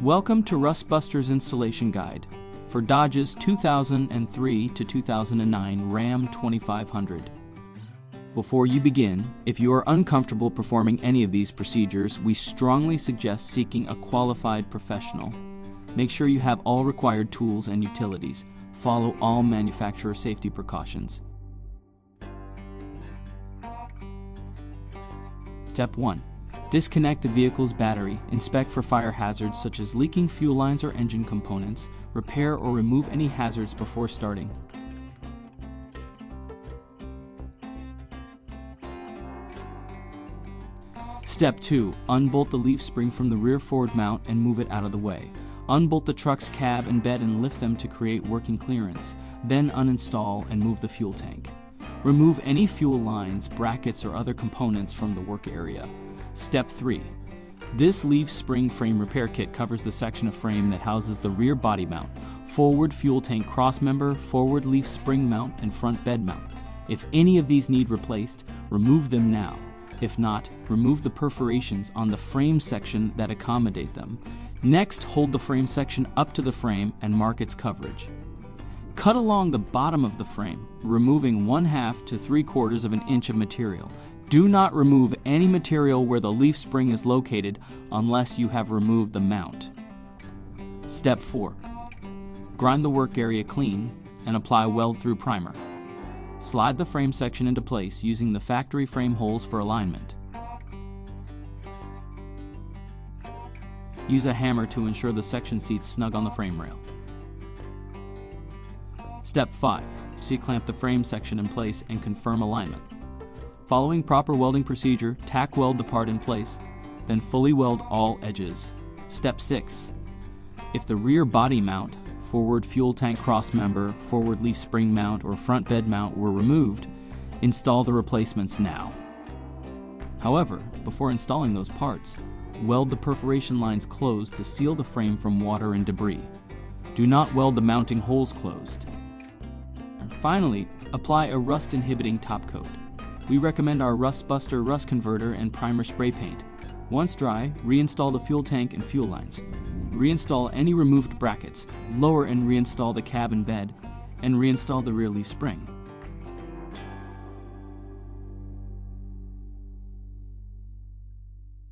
Welcome to Rustbuster's installation guide for Dodge's 2003 to 2009 Ram 2500. Before you begin, if you are uncomfortable performing any of these procedures, we strongly suggest seeking a qualified professional. Make sure you have all required tools and utilities. Follow all manufacturer safety precautions. Step 1. Disconnect the vehicle's battery. Inspect for fire hazards such as leaking fuel lines or engine components. Repair or remove any hazards before starting. Step 2. Unbolt the leaf spring from the rear forward mount and move it out of the way. Unbolt the truck's cab and bed and lift them to create working clearance. Then uninstall and move the fuel tank. Remove any fuel lines, brackets, or other components from the work area. Step 3. This leaf spring frame repair kit covers the section of frame that houses the rear body mount, forward fuel tank crossmember, forward leaf spring mount, and front bed mount. If any of these need replaced, remove them now. If not, remove the perforations on the frame section that accommodate them. Next, hold the frame section up to the frame and mark its coverage. Cut along the bottom of the frame, removing 1/2 to 3/4 of an inch of material. Do not remove any material where the leaf spring is located unless you have removed the mount. Step 4. Grind the work area clean and apply weld-through primer. Slide the frame section into place using the factory frame holes for alignment. Use a hammer to ensure the section seats snug on the frame rail. Step 5. C-clamp the frame section in place and confirm alignment. Following proper welding procedure, tack weld the part in place, then fully weld all edges. Step 6. If the rear body mount, forward fuel tank crossmember, forward leaf spring mount, or front bed mount were removed, install the replacements now. However, before installing those parts, weld the perforation lines closed to seal the frame from water and debris. Do not weld the mounting holes closed. And finally, apply a rust-inhibiting top coat. We recommend our Rustbuster rust converter and primer spray paint. Once dry, reinstall the fuel tank and fuel lines. Reinstall any removed brackets, lower and reinstall the cab and bed, and reinstall the rear leaf spring.